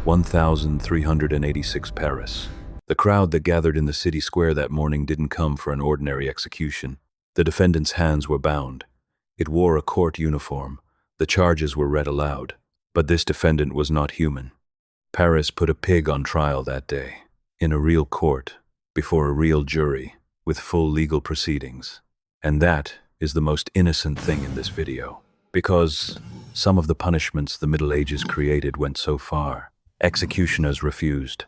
1386 Paris. The crowd that gathered in the city square that morning didn't come for an ordinary execution. The defendant's hands were bound. It wore a court uniform. The charges were read aloud. But this defendant was not human. Paris put a pig on trial that day, in a real court, before a real jury, with full legal proceedings. And that is the most innocent thing in this video, because some of the punishments the Middle Ages created went so far. Executioners refused.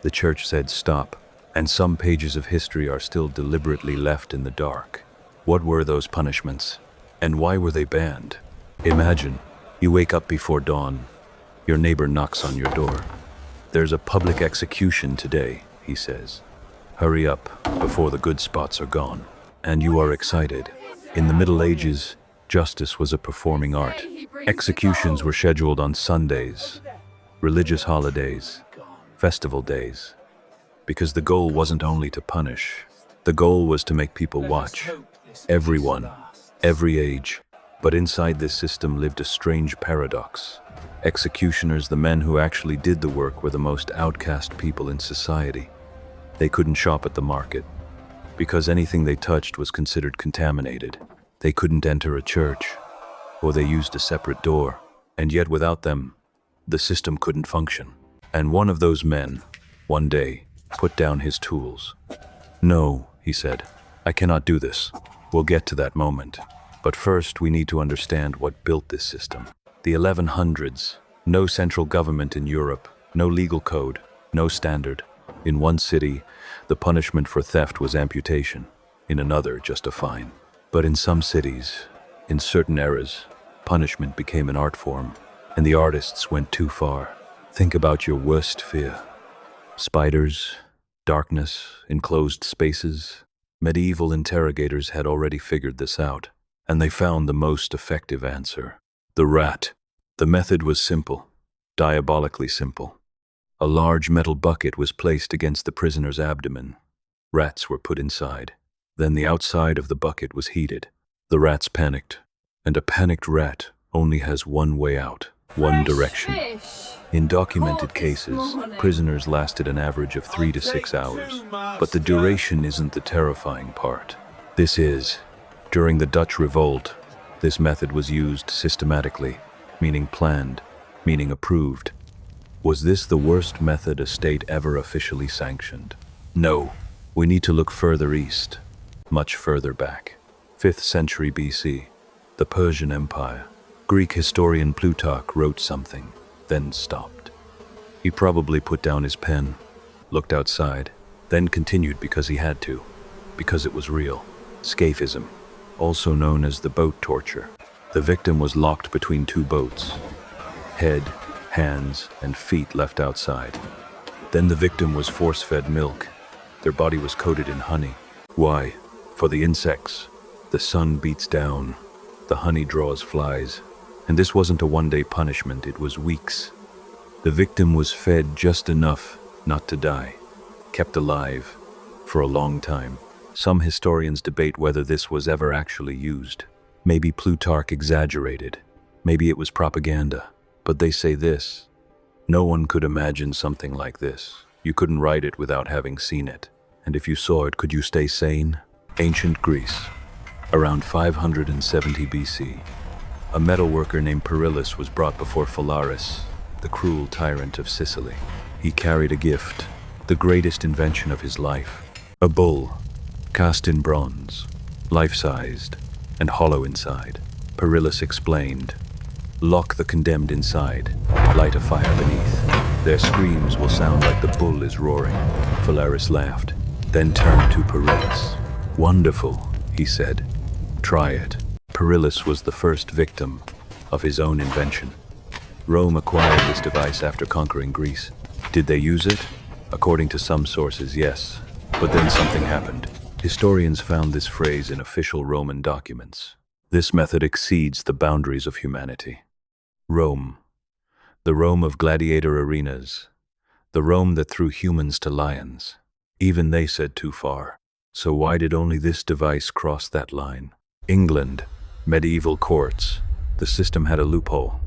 The church said stop, and some pages of history are still deliberately left in the dark. What were those punishments, and why were they banned? Imagine, you wake up before dawn. Your neighbor knocks on your door. "There's a public execution today," he says. "Hurry up, before the good spots are gone." And you are excited. In the Middle Ages, justice was a performing art. Executions were scheduled on Sundays, religious holidays, festival days. Because the goal wasn't only to punish. The goal was to make people watch. Everyone, every age. But inside this system lived a strange paradox. Executioners, the men who actually did the work, were the most outcast people in society. They couldn't shop at the market, because anything they touched was considered contaminated. They couldn't enter a church, or they used a separate door. And yet without them, the system couldn't function. And one of those men, one day, put down his tools. "No," he said, "I cannot do this. We'll get to that moment. But first we need to understand what built this system." The 1100s, no central government in Europe, no legal code, no standard. In one city, the punishment for theft was amputation. In another, just a fine. But in some cities, in certain eras, punishment became an art form, and the artists went too far. Think about your worst fear. Spiders, darkness, enclosed spaces. Medieval interrogators had already figured this out, and they found the most effective answer: the rat. The method was simple, diabolically simple. A large metal bucket was placed against the prisoner's abdomen. Rats were put inside. Then the outside of the bucket was heated. The rats panicked, and a panicked rat only has one way out, one direction. In documented cases, prisoners lasted an average of 3 to 6 hours. But the duration isn't the terrifying part. This is, during the Dutch Revolt, this method was used systematically, meaning planned, meaning approved. Was this the worst method a state ever officially sanctioned? No. We need to look further east, much further back. 5th century BC, the Persian Empire. Greek historian Plutarch wrote something, then stopped. He probably put down his pen, looked outside, then continued because he had to, because it was real. Scaphism, also known as the boat torture. The victim was locked between two boats. Head, hands, and feet left outside. Then the victim was force-fed milk. Their body was coated in honey. Why? For the insects. The sun beats down. The honey draws flies. And this wasn't a one-day punishment, it was weeks. The victim was fed just enough not to die, kept alive for a long time. Some historians debate whether this was ever actually used. Maybe Plutarch exaggerated. Maybe it was propaganda. But they say this: no one could imagine something like this. You couldn't write it without having seen it. And if you saw it, could you stay sane? Ancient Greece, around 570 BC. A metalworker named Perillus was brought before Phalaris, the cruel tyrant of Sicily. He carried a gift, the greatest invention of his life. A bull, cast in bronze, life-sized, and hollow inside. Perillus explained, "Lock the condemned inside, light a fire beneath. Their screams will sound like the bull is roaring." Phalaris laughed, then turned to Perillus. "Wonderful," he said. "Try it." Perillus was the first victim of his own invention. Rome acquired this device after conquering Greece. Did they use it? According to some sources, yes. But then something happened. Historians found this phrase in official Roman documents. This method exceeds the boundaries of humanity. Rome, the Rome of gladiator arenas, the Rome that threw humans to lions. Even they said too far. So why did only this device cross that line? England, medieval courts. The system had a loophole.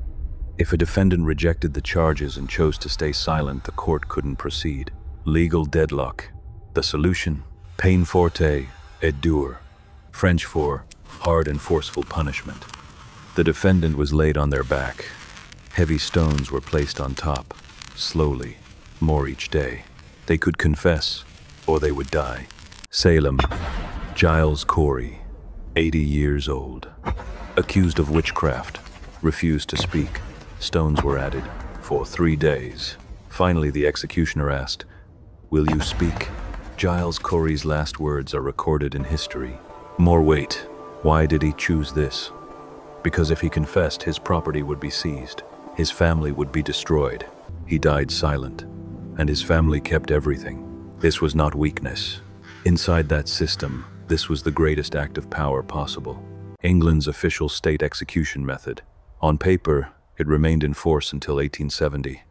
If a defendant rejected the charges and chose to stay silent, the court couldn't proceed. Legal deadlock. The solution? Peine Forte et Dure, French for hard and forceful punishment. The defendant was laid on their back. Heavy stones were placed on top, slowly, more each day. They could confess, or they would die. Salem, Giles Corey, 80 years old, accused of witchcraft, refused to speak. Stones were added for 3 days. Finally, the executioner asked, "Will you speak?" Giles Corey's last words are recorded in history. More weight. Why did he choose this? Because if he confessed, his property would be seized. His family would be destroyed. He died silent, and his family kept everything. This was not weakness. Inside that system, this was the greatest act of power possible. England's official state execution method. On paper, it remained in force until 1870.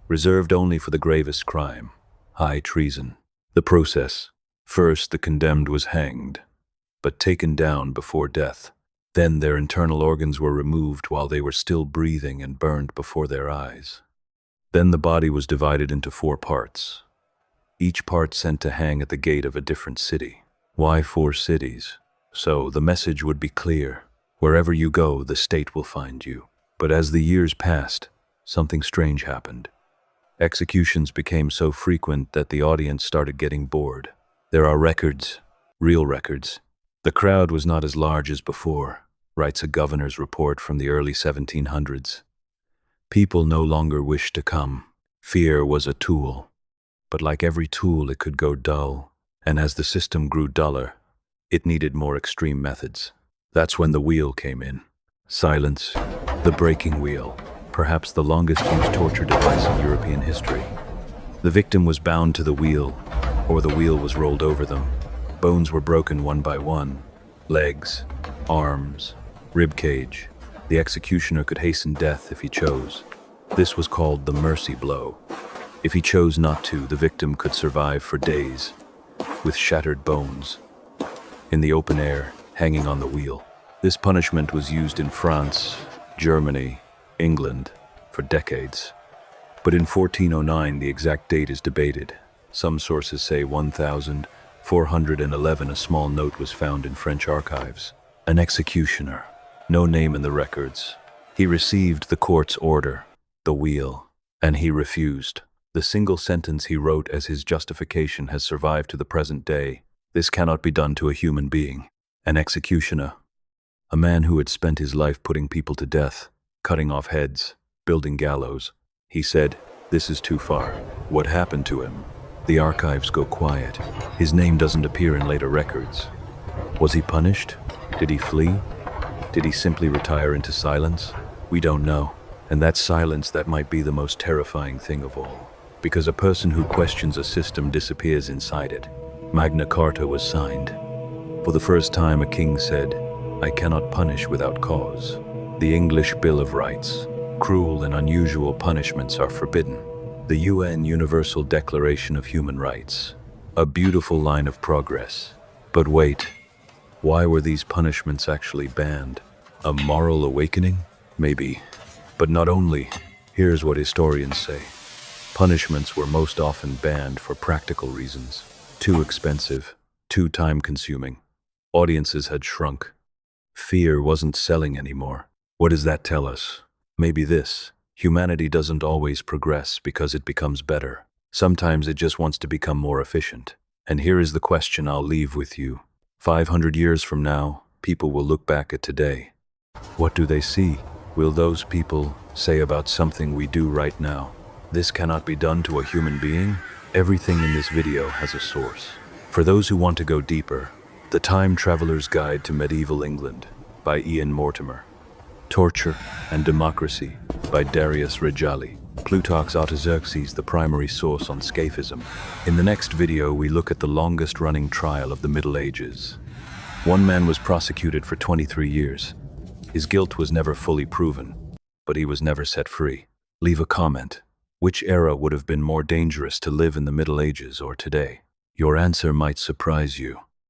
Reserved only for the gravest crime, high treason. The process. First, the condemned was hanged, but taken down before death. Then their internal organs were removed while they were still breathing and burned before their eyes. Then the body was divided into 4 parts, each part sent to hang at the gate of a different city. Why 4 cities? So the message would be clear. Wherever you go, the state will find you. But as the years passed, something strange happened. Executions became so frequent that the audience started getting bored. There are records, real records. The crowd was not as large as before, writes a governor's report from the early 1700s. People no longer wished to come. Fear was a tool. But like every tool, it could go dull. And as the system grew duller, it needed more extreme methods. That's when the wheel came in. Silence, the breaking wheel, perhaps the longest used torture device in European history. The victim was bound to the wheel, or the wheel was rolled over them. Bones were broken one by one. Legs, arms, rib cage. The executioner could hasten death if he chose. This was called the mercy blow. If he chose not to, the victim could survive for days, with shattered bones, in the open air, hanging on the wheel. This punishment was used in France, Germany, England, for decades. But in 1409, the exact date is debated. Some sources say 1411, a small note was found in French archives. An executioner, no name in the records. He received the court's order, the wheel, and he refused. The single sentence he wrote as his justification has survived to the present day. This cannot be done to a human being. An executioner, a man who had spent his life putting people to death, cutting off heads, building gallows. He said, "This is too far." What happened to him? The archives go quiet. His name doesn't appear in later records. Was he punished? Did he flee? Did he simply retire into silence? We don't know. And that silence, that might be the most terrifying thing of all. Because a person who questions a system disappears inside it. Magna Carta was signed. For the first time, a king said, "I cannot punish without cause." The English Bill of Rights. Cruel and unusual punishments are forbidden. The UN Universal Declaration of Human Rights. A beautiful line of progress. But wait, why were these punishments actually banned? A moral awakening? Maybe. But not only. Here's what historians say. Punishments were most often banned for practical reasons. Too expensive, too time-consuming. Audiences had shrunk. Fear wasn't selling anymore. What does that tell us? Maybe this. Humanity doesn't always progress because it becomes better. Sometimes it just wants to become more efficient. And here is the question I'll leave with you. 500 years from now, people will look back at today. What do they see? Will those people say about something we do right now? This cannot be done to a human being? Everything in this video has a source. For those who want to go deeper, The Time Traveler's Guide to Medieval England by Ian Mortimer. Torture and Democracy by Darius Rejali. Plutarch's Artaxerxes, the primary source on Scaphism. In the next video, we look at the longest-running trial of the Middle Ages. One man was prosecuted for 23 years. His guilt was never fully proven, but he was never set free. Leave a comment. Which era would have been more dangerous to live in the Middle Ages or today? Your answer might surprise you.